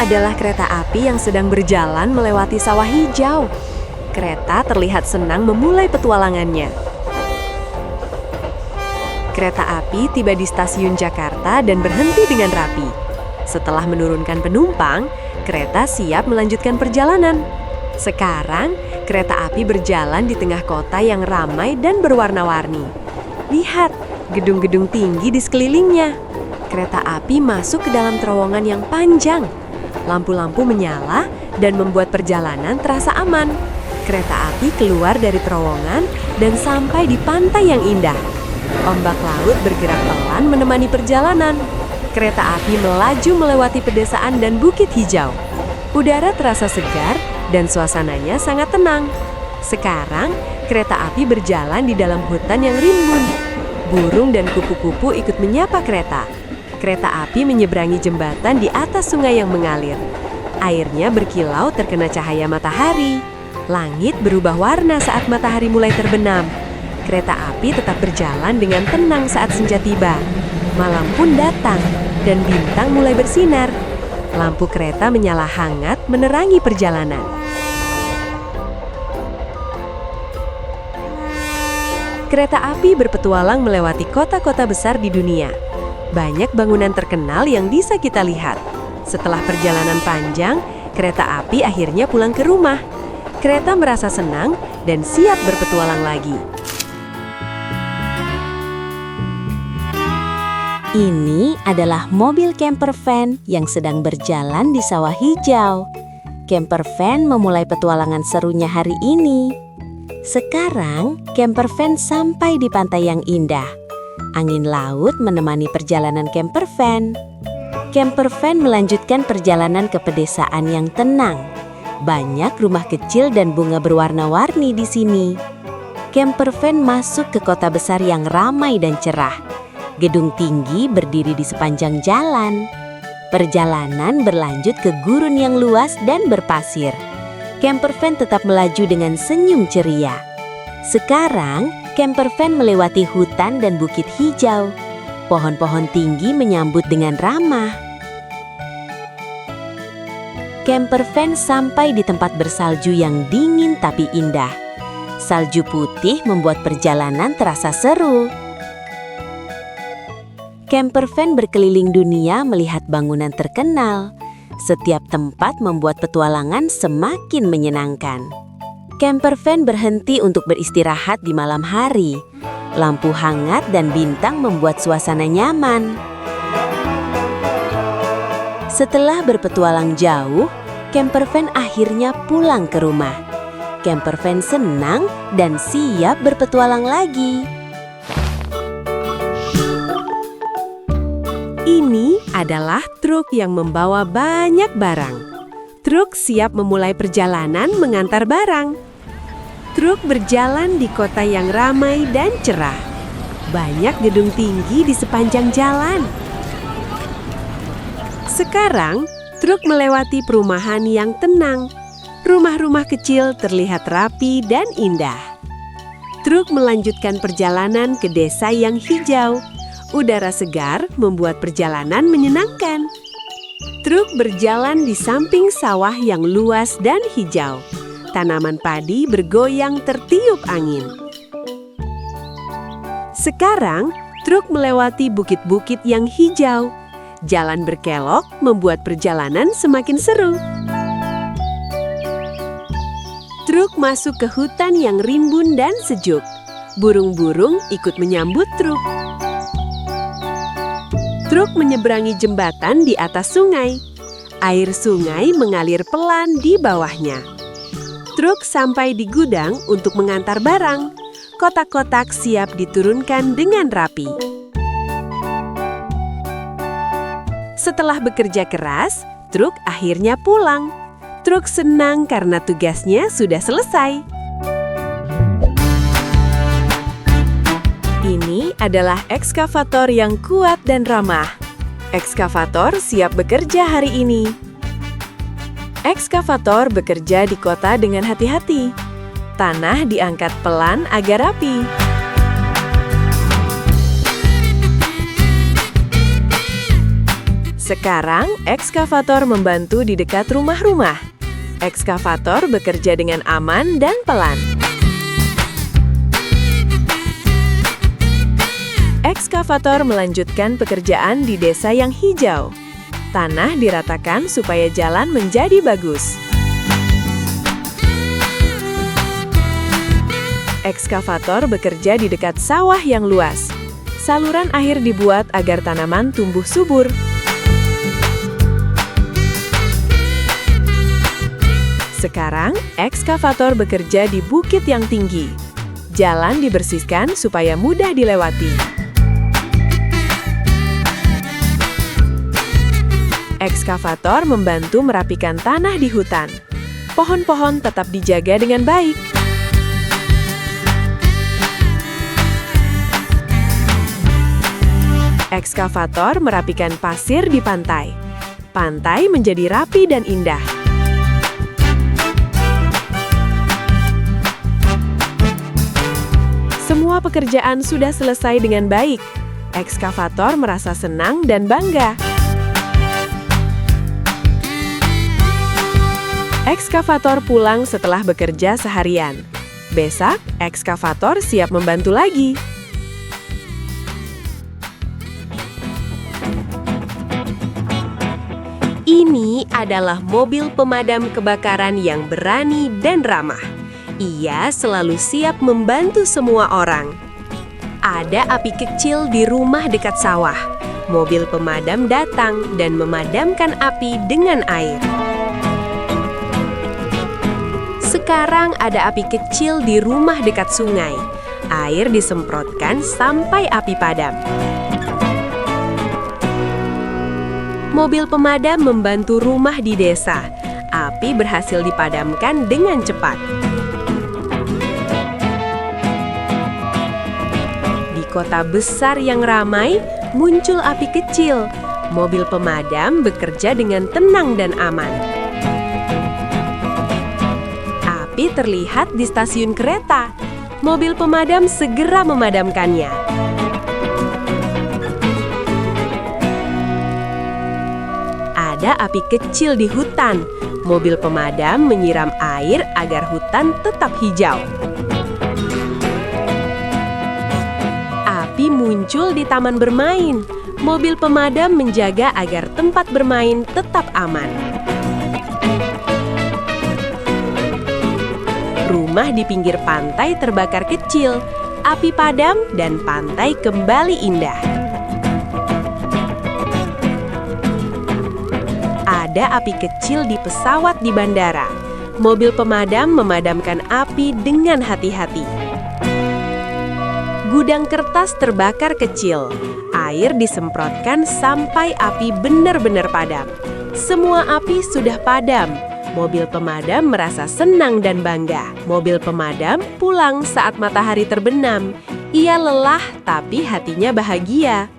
adalah kereta api yang sedang berjalan melewati sawah hijau. Kereta terlihat senang memulai petualangannya. Kereta api tiba di stasiun Jakarta dan berhenti dengan rapi. Setelah menurunkan penumpang, kereta siap melanjutkan perjalanan. Sekarang, kereta api berjalan di tengah kota yang ramai dan berwarna-warni. Lihat, gedung-gedung tinggi di sekelilingnya. Kereta api masuk ke dalam terowongan yang panjang. Lampu-lampu menyala dan membuat perjalanan terasa aman. Kereta api keluar dari terowongan dan sampai di pantai yang indah. Ombak laut bergerak pelan menemani perjalanan. Kereta api melaju melewati pedesaan dan bukit hijau. Udara terasa segar dan suasananya sangat tenang. Sekarang, kereta api berjalan di dalam hutan yang rimbun. Burung dan kupu-kupu ikut menyapa kereta. Kereta api menyeberangi jembatan di atas sungai yang mengalir. Airnya berkilau terkena cahaya matahari. Langit berubah warna saat matahari mulai terbenam. Kereta api tetap berjalan dengan tenang saat senja tiba. Malam pun datang dan bintang mulai bersinar. Lampu kereta menyala hangat menerangi perjalanan. Kereta api berpetualang melewati kota-kota besar di dunia. Banyak bangunan terkenal yang bisa kita lihat. Setelah perjalanan panjang, kereta api akhirnya pulang ke rumah. Kereta merasa senang dan siap berpetualang lagi. Ini adalah mobil camper van yang sedang berjalan di sawah hijau. Camper van memulai petualangan serunya hari ini. Sekarang, camper van sampai di pantai yang indah. Angin laut menemani perjalanan camper van. Camper van melanjutkan perjalanan ke pedesaan yang tenang. Banyak rumah kecil dan bunga berwarna-warni di sini. Camper van masuk ke kota besar yang ramai dan cerah. Gedung tinggi berdiri di sepanjang jalan. Perjalanan berlanjut ke gurun yang luas dan berpasir. Camper van tetap melaju dengan senyum ceria. Sekarang, camper van melewati hutan dan bukit hijau. Pohon-pohon tinggi menyambut dengan ramah. Camper van sampai di tempat bersalju yang dingin tapi indah. Salju putih membuat perjalanan terasa seru. Camper van berkeliling dunia melihat bangunan terkenal. Setiap tempat membuat petualangan semakin menyenangkan. Camper van berhenti untuk beristirahat di malam hari. Lampu hangat dan bintang membuat suasana nyaman. Setelah berpetualang jauh, camper van akhirnya pulang ke rumah. Camper van senang dan siap berpetualang lagi. Ini adalah truk yang membawa banyak barang. Truk siap memulai perjalanan mengantar barang. Truk berjalan di kota yang ramai dan cerah. Banyak gedung tinggi di sepanjang jalan. Sekarang, truk melewati perumahan yang tenang. Rumah-rumah kecil terlihat rapi dan indah. Truk melanjutkan perjalanan ke desa yang hijau. Udara segar membuat perjalanan menyenangkan. Truk berjalan di samping sawah yang luas dan hijau. Tanaman padi bergoyang tertiup angin. Sekarang, truk melewati bukit-bukit yang hijau. Jalan berkelok membuat perjalanan semakin seru. Truk masuk ke hutan yang rimbun dan sejuk. Burung-burung ikut menyambut truk. Truk menyeberangi jembatan di atas sungai. Air sungai mengalir pelan di bawahnya. Truk sampai di gudang untuk mengantar barang. Kotak-kotak siap diturunkan dengan rapi. Setelah bekerja keras, truk akhirnya pulang. Truk senang karena tugasnya sudah selesai. Ini adalah ekskavator yang kuat dan ramah. Ekskavator siap bekerja hari ini. Ekskavator bekerja di kota dengan hati-hati. Tanah diangkat pelan agar rapi. Sekarang, ekskavator membantu di dekat rumah-rumah. Ekskavator bekerja dengan aman dan pelan. Ekskavator melanjutkan pekerjaan di desa yang hijau. Tanah diratakan supaya jalan menjadi bagus. Ekskavator bekerja di dekat sawah yang luas. Saluran air dibuat agar tanaman tumbuh subur. Sekarang, ekskavator bekerja di bukit yang tinggi. Jalan dibersihkan supaya mudah dilewati. Ekskavator membantu merapikan tanah di hutan. Pohon-pohon tetap dijaga dengan baik. Ekskavator merapikan pasir di pantai. Pantai menjadi rapi dan indah. Semua pekerjaan sudah selesai dengan baik. Ekskavator merasa senang dan bangga. Ekskavator pulang setelah bekerja seharian. Besok, ekskavator siap membantu lagi. Ini adalah mobil pemadam kebakaran yang berani dan ramah. Ia selalu siap membantu semua orang. Ada api kecil di rumah dekat sawah. Mobil pemadam datang dan memadamkan api dengan air. Sekarang ada api kecil di rumah dekat sungai. Air disemprotkan sampai api padam. Mobil pemadam membantu rumah di desa. Api berhasil dipadamkan dengan cepat. Di kota besar yang ramai, muncul api kecil. Mobil pemadam bekerja dengan tenang dan aman. Api terlihat di stasiun kereta. Mobil pemadam segera memadamkannya. Ada api kecil di hutan. Mobil pemadam menyiram air agar hutan tetap hijau. Api muncul di taman bermain. Mobil pemadam menjaga agar tempat bermain tetap aman. Rumah di pinggir pantai terbakar kecil. Api padam dan pantai kembali indah. Ada api kecil di pesawat di bandara. Mobil pemadam memadamkan api dengan hati-hati. Gudang kertas terbakar kecil. Air disemprotkan sampai api benar-benar padam. Semua api sudah padam. Mobil pemadam merasa senang dan bangga. Mobil pemadam pulang saat matahari terbenam. Ia lelah tapi hatinya bahagia.